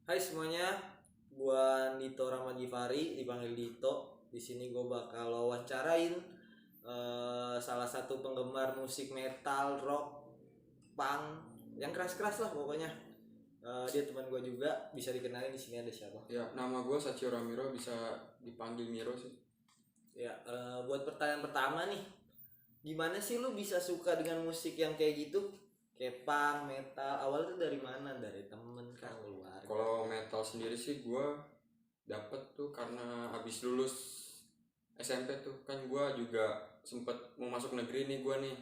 Hai semuanya, gua Dito Ramadjifari, dipanggil Dito. Di sini gue bakal wawancarain salah satu penggemar musik metal, rock, punk, yang keras-keras lah pokoknya. Dia teman gue juga, bisa dikenalin di sini ada siapa? Ya, nama gue Sachio Ramiro, bisa dipanggil Miro sih. Ya, buat pertanyaan pertama nih, gimana sih lu bisa suka dengan musik yang kayak gitu? Kayak punk, metal, awalnya tuh dari mana? Dari temen kan, keluarga? Kalau metal sendiri sih gue dapet tuh karena habis lulus SMP tuh kan gue juga sempet mau masuk negeri nih gue nih,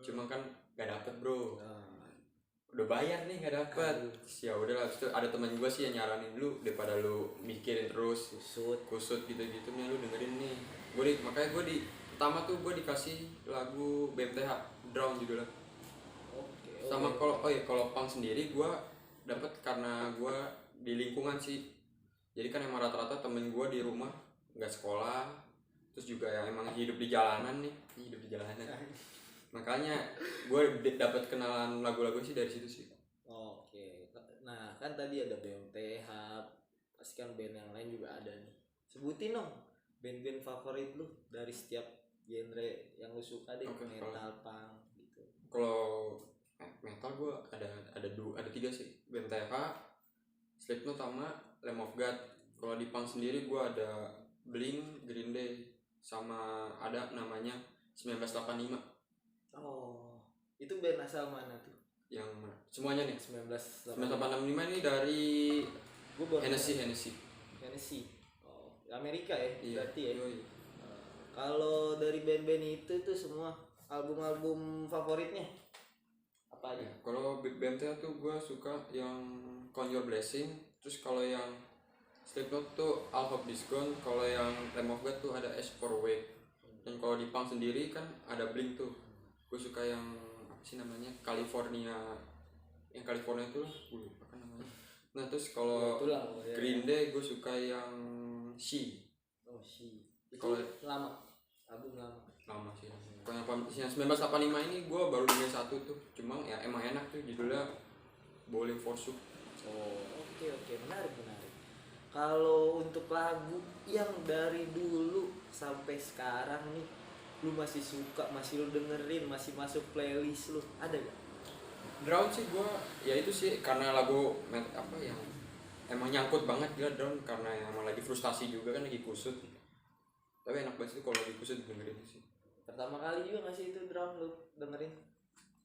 cuma kan gak dapet bro. Udah bayar nih gak dapet. Terus ya udah, habis itu ada teman gue sih yang nyaranin, lu daripada lu mikirin terus kusut gitu-gitu nih, lu dengerin nih. Makanya gue di pertama tuh gue dikasih lagu BMTH Drown judulnya. Oke, Sama kalau punk sendiri gue dapet karena gue di lingkungan sih. Jadi kan emang rata-rata temen gue di rumah nggak sekolah, terus juga ya emang hidup di jalanan nih, hidup di jalanan. Makanya gue dapet kenalan lagu-lagu sih dari situ sih. Oke, nah kan tadi ada BMTH, pasti kan band yang lain juga ada nih. Sebutin dong band-band favorit lu dari setiap genre yang lu suka deh, Oke, metal, punk gitu. kalau metal gue ada tiga sih, BMTH, Slipknot sama Lamb of God. Kalau di punk sendiri gue ada Blink, Green Day, sama ada namanya 1985. Oh, itu band asal mana tuh? Yang semuanya nih 1985. 1985 ini dari Gue baru Hennessy. Tennessee. Oh, Amerika ya, Iya, berarti ya. yoi. Kalau dari band-band itu tuh semua album-album favoritnya apa aja? Ya, kalau Big Band tuh gue suka yang Count Your Blessing. Terus kalau yang Slipknot tuh All Hope Is Gone. Kalau yang Lamb of God tuh ada Ash for Wake. Dan kalau di punk sendiri kan ada Blink tuh. Gue suka yang apa sih namanya, California. Yang California itu lah, gue lupa kan namanya. Nah terus kalau Itulah ya. Green Day gue suka yang She. Oh, She. Itu Kalau lama, album lama. lama sih. Kalau yang 1985 ini gue baru dengerin satu tuh, cuma ya emang enak tuh, judulnya Bowling for Soup. Oh, oke, menarik. Kalau untuk lagu yang dari dulu sampai sekarang nih, lu masih suka, masih lu dengerin, masih masuk playlist lu, ada gak? Drown sih gue, ya itu sih karena lagu apa yang emang nyangkut banget dia Drown, karena emang lagi frustasi juga kan, lagi kusut. Tapi enak banget sih kalau lagi kusut dengerin sih. Pertama kali juga ngasih itu drum lu dengerin?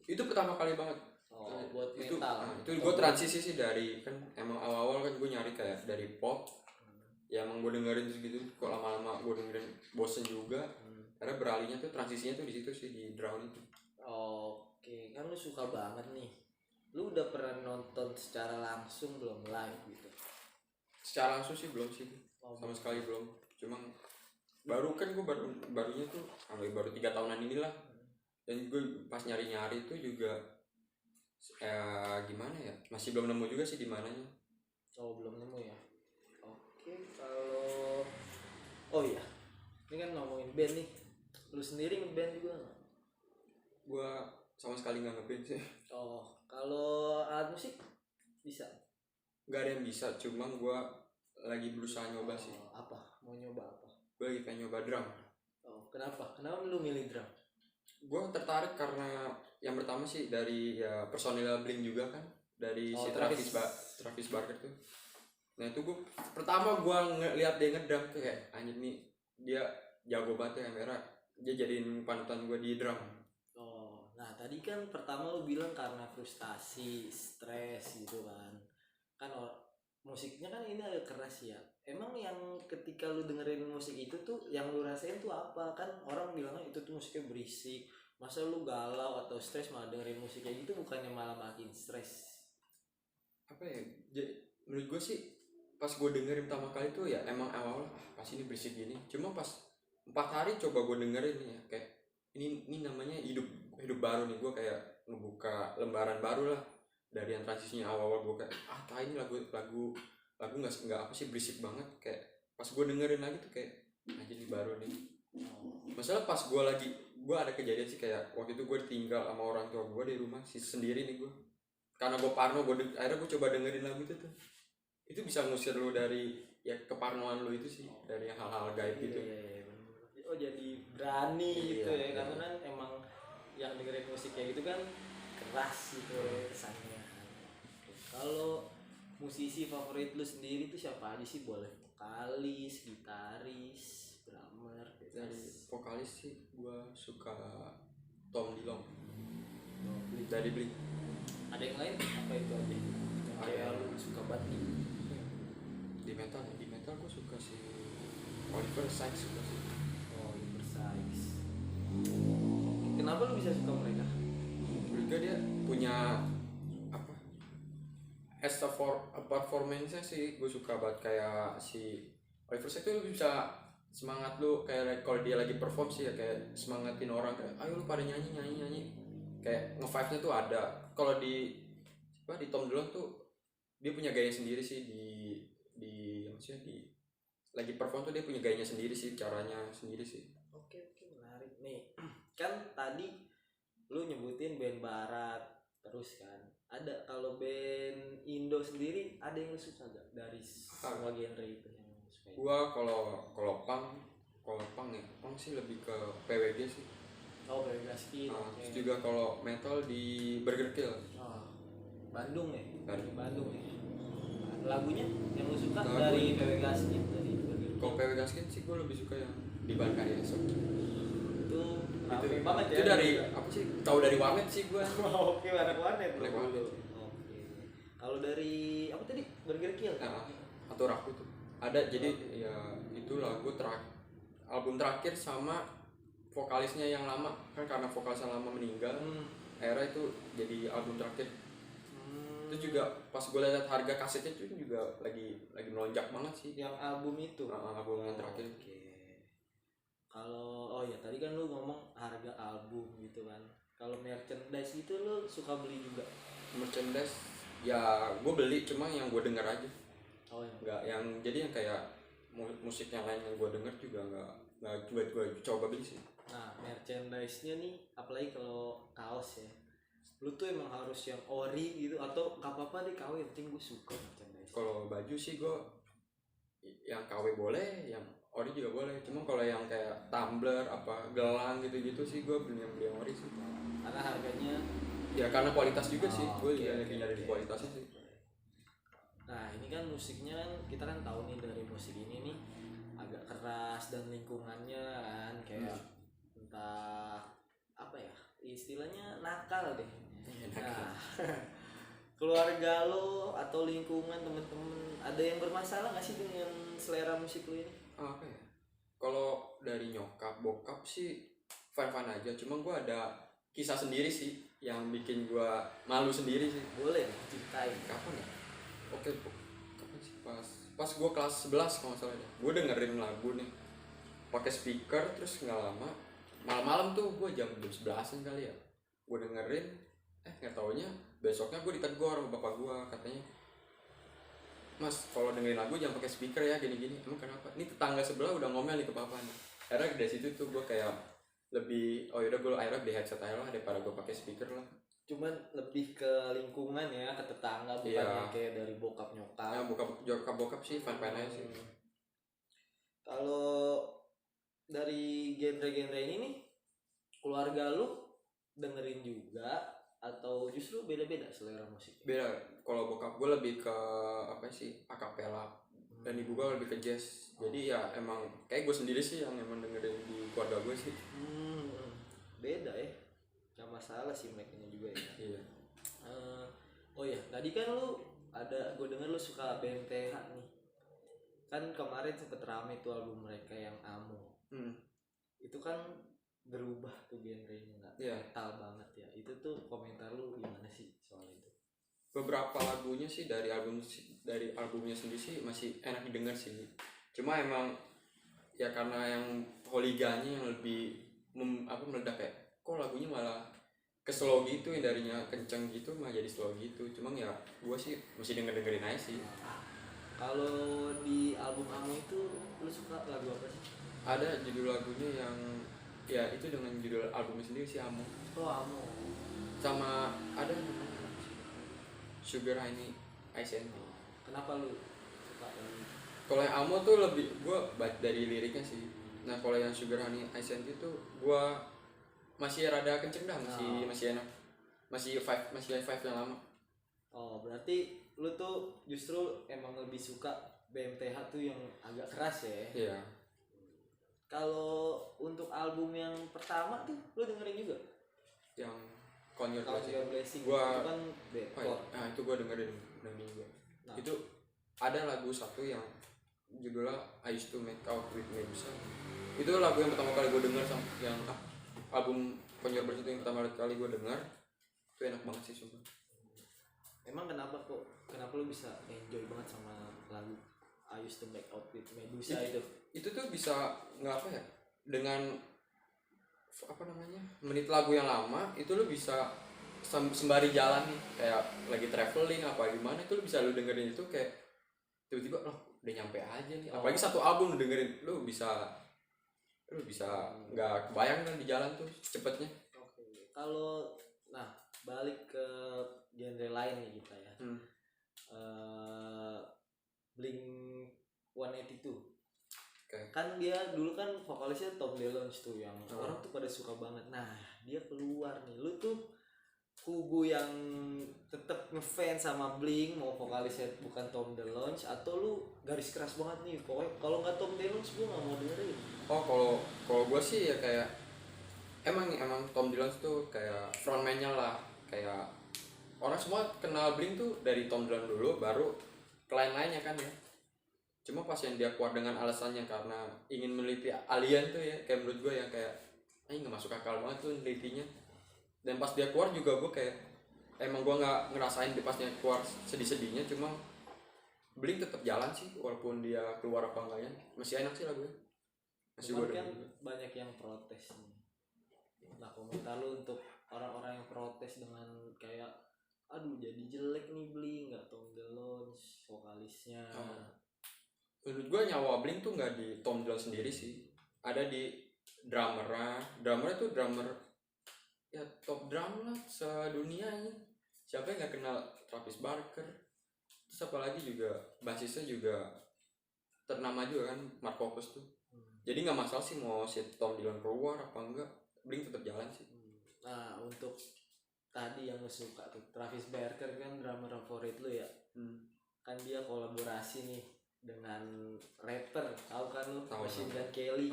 Itu pertama kali banget. Oh, buat itu metal. itu gue transisi sih dari, kan emang awal-awal kan gue nyari kayak dari pop. Ya emang gue dengerin terus gitu, kok lama-lama gue dengerin bosen juga. Karena beralihnya tuh, transisinya tuh di situ sih, di Drown itu. Oke, kan lu suka banget nih. Lu udah pernah nonton secara langsung belum, live gitu? Secara langsung sih belum sih, sama sekali belum. Cuma baru kan gue barunya tuh baru 3 tahunan inilah. Dan gue pas nyari-nyari itu juga gimana ya, masih belum nemu juga sih di mananya. Oh, belum nemu ya. Oke, kalau iya, ini kan ngomongin band nih. Lu sendiri ngeband juga nggak? Gue sama sekali nggak ngeband sih. Oh, kalau alat musik bisa? Nggak ada yang bisa, cuma gue lagi berusaha nyoba sih. Apa? Mau nyoba apa? Gue lagi pengen nyoba drum. Oh, kenapa lu milih drum? Gue tertarik karena yang pertama sih dari ya personil Blink juga kan, dari si Travis Barker tuh. Nah itu gue pertama gue ngeliat dia ngedrum tuh kayak anjir nih, dia jago banget ya kamera, dia jadiin panutan gue di drum. Oh, nah tadi kan pertama lu bilang karena frustasi, stres gitu kan. Kan musiknya kan ini agak keras ya. Emang yang ketika lu dengerin musik itu tuh yang lu rasain tuh apa? Kan orang bilangnya itu tuh musiknya berisik. Masa lu galau atau stres malah dengerin musik kayak gitu, bukannya malah makin stres? Apa ya, menurut gue sih pas gue dengerin pertama kali tuh ya emang awal pas ini berisik gini, cuma pas 4 hari coba gue dengerin nih ya, kayak ini namanya hidup baru nih, gue kayak ngebuka lembaran baru lah. Dari yang transisinya awal gue kayak ini lagu nggak apa sih, berisik banget. Kayak pas gue dengerin lagi tuh kayak aja nih baru nih. Masalah pas gue ada kejadian sih, kayak waktu itu gue ditinggal sama orang tua gue di rumah sih sendiri nih gue, karena gue parno. Akhirnya gue coba dengerin lagu itu tuh, itu bisa ngusir lu dari ya keparnoan lu itu sih, dari hal-hal gaib gitu. Iya, bener. Oh jadi berani gitu Iya, ya, karena kan emang yang dengerin musik kayak gitu kan keras gitu kesannya. Kalau musisi favorit lu sendiri tuh siapa aja sih? Boleh vokalis, gitaris, drummer, Dari bebas. vokalis sih gua suka Tom DeLonge Oh, Blink. dari Blink. Ada yang lain? Apa itu aja? Yang kayak lu suka banget nih. Di metal gua suka si Oliver Sykes suka sih. Oh, Oversize. Kenapa lu bisa suka mereka? Juga dia punya apa, as a performance-nya sih gue suka banget. Kayak si Oliver Sykes tuh bisa semangat lu, kayak kalau dia lagi perform sih ya, kayak semangatin orang, kayak ayo lu pada nyanyi, kayak nge-vibe-nya tuh ada. Kalau di apa, di Tom DeLonge tuh dia punya gaya sendiri sih, di maksudnya di lagi perform tuh dia punya gayanya sendiri sih, caranya sendiri sih. Oke, menarik nih. Kan tadi lu nyebutin band barat terus kan. Ada kalau band Indo sendiri ada yang lu suka gak dari semua genre itu yang lu suka? Gua kalau punk ya, punk sih lebih ke PWG sih. Oh, Brand Gaskin. Terus juga kalau metal di Burger Kill. Oh, Bandung ya? Bandung. Bandung ya. Lagunya yang lu suka Lagu- dari PW Gaskin dari Burger King. Kalau PW Gaskin sih gue lebih suka yang di Ban Karya Esok. Itu rame banget ya. Itu dari apa sih? Tahu dari Wamet sih gue. Oke, warnet bro. Warnet. Oke. Kalau dari apa tadi? Burger Kill. Atau Raku tuh. Ada, jadi ya itu lagu album terakhir sama vokalisnya yang lama, kan karena vokalisnya lama meninggal. Akhirnya itu jadi album terakhir. Itu juga pas gue lihat harga kasetnya itu juga lagi melonjak banget sih. Yang album itu. Album yang terakhir. Oke. Kalau oh ya tadi kan lu ngomong harga album gitu kan. Kalau merchandise itu lu suka beli juga? Merchandise ya gue beli, cuma yang gue denger aja. Oh ya. Nggak yang jadi yang kayak musik yang lain yang gue denger juga nggak gue coba beli sih. Nah, merchandise-nya nih, apalagi kalau kaos ya, lu tuh emang harus yang ori gitu atau gak apa-apa deh KW, yang penting gue suka merchandise. Kalau baju sih gue yang KW boleh, yang ori juga boleh. Cuma kalau yang kayak tumbler apa gelang gitu-gitu sih gue beli yang ori sih. Karena harganya Ya karena kualitas juga sih, gue oke, lebih nyari di kualitasnya sih. Nah ini kan musiknya kan kita kan tahu nih dari musik ini nih agak keras dan lingkungannya kan kayak entah apa ya istilahnya nakal deh. Nah keluarga lo atau lingkungan temen-temen ada yang bermasalah nggak sih dengan selera musik lo ini? Apa ya? Kalau dari nyokap bokap sih fine aja, cuma gue ada kisah sendiri sih yang bikin gue malu sendiri sih. Boleh ceritain. Kapan ya? Oke, kapan sih? Pas gue kelas 11 kalau nggak salah ya. Gue dengerin lagu nih pakai speaker, terus nggak lama malam-malam tuh gue jam 11-an kali ya, gue dengerin nggak taunya besoknya gue ditegur sama bapak gue, katanya mas kalau dengerin lagu jangan pakai speaker ya gini-gini. Emang kenapa? Ini tetangga sebelah udah ngomel nih ke bapaknya. Akhirnya dari situ tuh gue kayak lebih yaudah gue akhirnya beli headset aja lah daripada gue pakai speaker lah. Cuman lebih ke lingkungan ya, ke tetangga bukan yang kayak dari bokap nyokap. Ya bokap sih fine aja sih. Kalau dari genre-genre ini nih keluarga lu dengerin juga atau justru beda-beda selera musik? Beda. Kalau bokap gue lebih ke apa sih, akapela, dan ibu gue lebih ke jazz. Jadi ya emang kayak gue sendiri sih yang emang dengerin di keluarga gue sih. Beda ya, gak masalah sih mereka juga ya. Iya. Oh ya tadi kan lu ada gue denger lu suka BMTH nih, kan kemarin sempet rame tuh album mereka yang Amo. Itu kan berubah tuh genrenya, nggak metal banget ya. Itu tuh komentar lu gimana sih soal itu? Beberapa lagunya sih dari albumnya sendiri sih masih enak didengar sih. Cuma emang ya karena yang holiganya yang lebih meledak kayak kok lagunya malah ke slow gitu, yang darinya kenceng gitu mah jadi slow gitu. Cuma ya gue sih masih dengerin aja sih. Kalau di album Amo itu lu suka lagu apa sih? Ada judul lagunya yang ya itu dengan judul albumnya sendiri sih, Amo. Oh Amo. Sama ada Sugar Honey Ice and Kenapa lu suka yang itu? Kalau yang Amo tuh lebih gue dari liriknya sih. Nah kalau yang Sugar Honey I Sent You tuh gue masih rada kenceng dah, masih Nah, masih enak, masih vibe yang lama. oh berarti lu tuh justru emang lebih suka BMTH tuh yang agak keras ya. Iya. Kalau untuk album yang pertama tuh lu dengerin juga? Yang Count Your Count Blessings Your Blessing gua itu kan oh, deadcore. nah itu gue dengerin juga. Nah. Itu ada lagu satu yang judulnya I Used to Make Out with Medusa. Itu lagu yang pertama kali gue denger sama yang album Count Your Blessings itu yang pertama kali gue denger. Itu enak banget sih sumpah. Emang kenapa lu bisa enjoy banget sama lagu I Used to Make Out with Medusa itu? Itu tuh bisa nggak apa ya, dengan apa namanya menit lagu yang lama itu lu bisa sembari jalan nih, kayak lagi traveling apa gimana, itu lu bisa lu dengerin itu kayak tiba-tiba loh udah nyampe aja nih. Apalagi satu album lu dengerin, lu bisa nggak kebayang kan di jalan tuh cepetnya. Oke. Kalau nah balik ke genre lain nih kita ya. Blink-182. Okay. Kan dia dulu kan vokalisnya Tom DeLonge tuh yang orang tuh pada suka banget. Nah dia keluar nih, lu tuh kubu yang tetap ngefans sama Blink, mau vokalisnya bukan Tom DeLonge, atau lu garis keras banget nih pokoknya kalau nggak Tom DeLonge gue nggak mau dengerin? Oh kalau gue sih ya kayak emang Tom DeLonge tuh kayak frontman-nya lah, kayak orang semua kenal Blink tuh dari Tom DeLonge dulu baru ke lain-lainnya kan ya. Cuma pas yang dia keluar dengan alasannya karena ingin meneliti alien tuh ya, kayak menurut gue ya kayak nggak masuk akal banget tuh nelitinya. Dan pas dia keluar juga gue kayak emang gue nggak ngerasain di pasnya keluar sedih-sedihnya, cuma Blink tetap jalan sih walaupun dia keluar apa enggaknya, masih enak sih lagunya. Masih Cuman gue kan banyak yang protes nih. Nah komentar lu untuk orang-orang yang protes dengan kayak aduh jadi jelek nih Blink, nggak Tom DeLonge vokalisnya. Menurut gue nyawa Blink tuh nggak di Tom DeLonge sendiri sih, ada di drummernya tuh drummer ya top drum lah sedunia ini. Siapa yang nggak kenal Travis Barker? Terus apalagi juga basisnya juga ternama juga kan, Mark Hoppus tuh. Jadi nggak masalah sih mau si Tom DeLonge keluar apa enggak, Blink tetap jalan sih. Nah untuk tadi yang lu suka tuh Travis Barker kan drummer favorit lu ya. Kan dia kolaborasi nih dengan rapper, tahu kan lu, Machine Gun Kelly.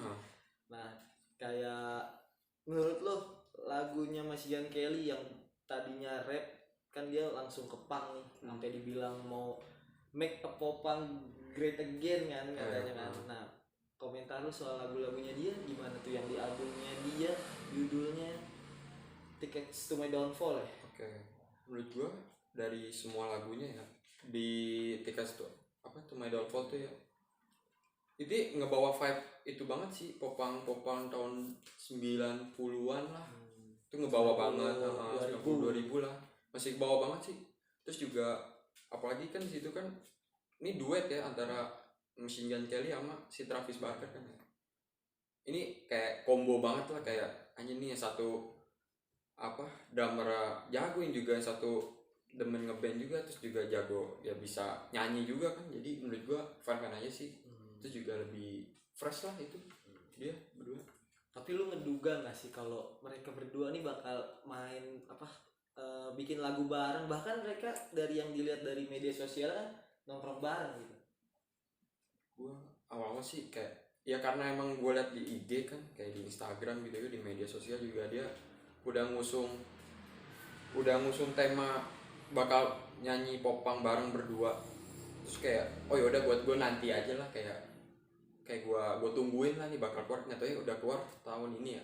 Nah kayak menurut lu lagunya Machine Gun Kelly yang tadinya rap kan dia langsung ke punk nih, sampai dibilang mau make a pop punk great again kan katanya kan. Nah komentar lu soal lagu-lagunya dia gimana tuh yang di albumnya dia judulnya Tickets to My Downfall ya? Oke. Menurut gua dari semua lagunya ya di Tickets to My Downfall tuh ya itu ngebawa vibe itu banget sih, popang tahun 90-an lah. Itu ngebawa banget 2000 lah. Masih kebawa banget sih. Terus juga apalagi kan di situ kan ini duet ya antara Machine Gun Kelly sama si Travis Barker kan. Ini kayak combo banget lah, kayak anjir nih yang satu drummer jago, yang juga yang satu demen ngeband juga, terus juga jago ya bisa nyanyi juga kan. Jadi menurut gua fun aja sih. Itu juga lebih fresh lah itu dia berdua. Tapi lu ngeduga nggak sih kalau mereka berdua nih bakal main bikin lagu bareng, bahkan mereka dari yang dilihat dari media sosial kan nongkrong bareng gitu? Gua awal-awal sih kayak ya karena emang gue liat di IG kan, kayak di Instagram gitu, di media sosial juga dia udah ngusung tema bakal nyanyi popang bareng berdua. Terus kayak oh yaudah buat gue nanti aja lah, kayak gue tungguin lah nih bakal keluar. Nggak tahu ya udah keluar tahun ini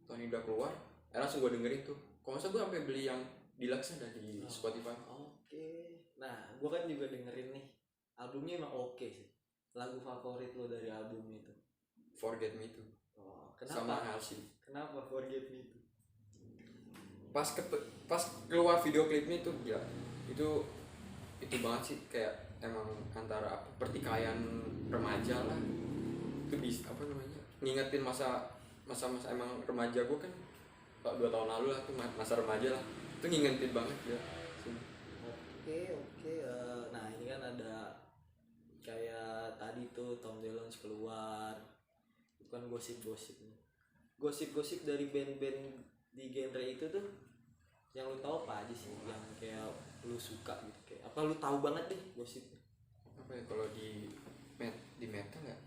udah keluar, langsung gue dengerin tuh. Kalau nggak salah gue sampai beli yang deluxe ada di Spotify. Oke. Nah gue kan juga dengerin nih albumnya, emang oke sih. Lagu favorit lo dari album itu? Forget Me Too. Kenapa? Sama Halsey. Kenapa Forget Me Too? Pas keluar video klipnya tuh gila. Itu banget sih, kayak emang antara pertikaian remaja lah. Itu bisa ngingetin masa emang remaja gue kan 2 tahun lalu lah tuh, masa remaja lah. Itu ngingetin banget ya. Oke. Nah ini kan ada ambulans keluar. Itu kan gosip dari band-band di genre itu tuh, yang lu tahu apa aja sih yang kayak lu suka gitu, kayak apa lu tahu banget deh gosipnya? Apa ya, kalau di metal ya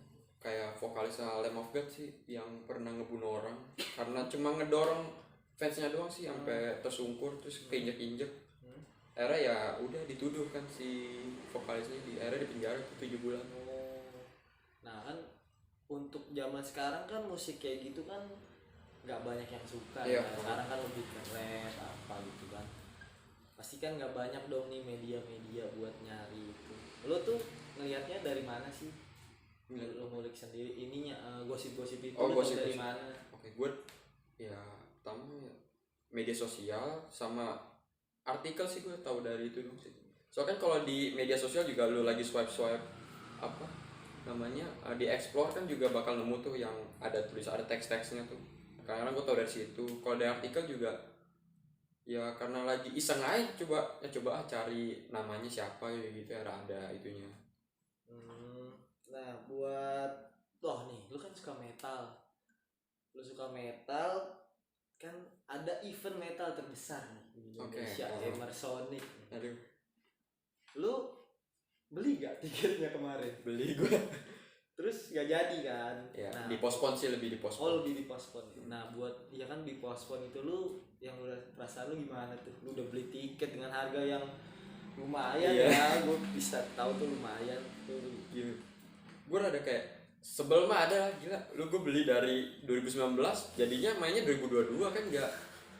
kayak vokalis Lamb of God sih yang pernah ngebunuh orang karena cuma ngedorong fansnya doang sih sampai tersungkur terus keinjek-injek. Akhirnya ya udah dituduh kan si vokalisnya, akhirnya di penjara 7 bulan. Nah kan untuk zaman sekarang kan musik kayak gitu kan nggak banyak yang suka ya. Sekarang kan lebih keren apa gitu kan, pasti kan nggak banyak dong nih media-media buat nyari itu. Lo tuh ngelihatnya dari mana sih? Lo ngulik sendiri ininya, gosip-gosip itu gosip dari mana? Oke, gue ya pertama ya media sosial sama artikel sih, gue tahu dari itu dong sih. Soalnya kan kalau di media sosial juga lu lagi swipe apa namanya, di explore kan juga bakal nemu tuh yang ada ada teks-teksnya tuh. Karena gue tahu dari situ. Kalau dari artikel juga ya karena lagi iseng aja coba cari namanya siapa gitu ya, ada itunya. Nah buat nih lu kan suka metal, kan ada event metal terbesar nih di Indonesia, Emersonic. Aduh, lu beli gak tiketnya kemarin? Beli gue. Terus gak jadi kan? Ya, nah, dipospon sih, lebih dipospon. Oh, lebih dipospon. Nah, buat ya kan dipospon itu lu yang udah perasaan lu gimana tuh? Lu udah beli tiket dengan harga yang lumayan ya, gue bisa tahu tuh lumayan tuh. Gila. Gue ada kayak sebel mah ada lah, gila. Lu gue beli dari 2019, jadinya mainnya 2022 kan enggak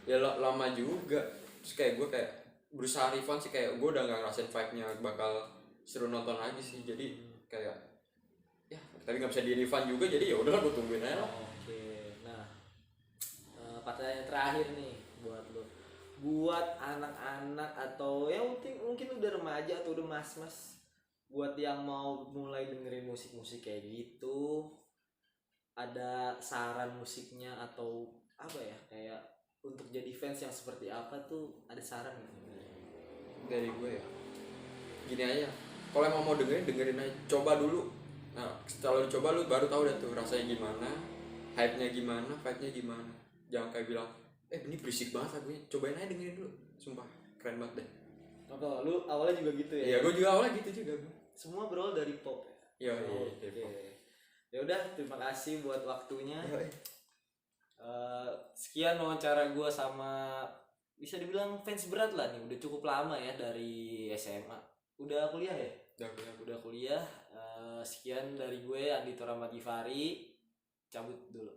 ya lama juga. Terus kayak gue kayak berusaha refund sih, kayak gue udah gak ngerasain vibe-nya bakal seru nonton lagi sih. Jadi kayak ya tapi nggak bisa di refund juga, jadi ya udahlah gue tungguin aja. Oke. Nah, pertanyaan terakhir nih buat anak-anak atau ya mungkin udah remaja atau udah mas-mas, buat yang mau mulai dengerin musik kayak gitu, ada saran musiknya atau apa ya, kayak untuk jadi fans yang seperti apa tuh, ada saran nggak? Dari gue ya gini aja, kalau emang mau dengerin aja, coba dulu. Nah, setelah lu coba lu baru tahu deh tuh rasanya gimana, hype-nya gimana, vibe-nya gimana. Jangan kayak bilang, ini berisik banget lagunya, cobain aja dengerin dulu. Sumpah, keren banget deh. Oh, lu awalnya juga gitu ya? Iya, gue juga awalnya gitu juga. Semua berawal dari pop ya? Iya, dari pop. Ya udah, terima kasih buat waktunya. Sekian wawancara gue sama, bisa dibilang fans berat lah nih, udah cukup lama ya dari SMA. Udah kuliah ya? Udah kuliah. Sekian dari gue, Andito Rahmat Gifari, cabut dulu.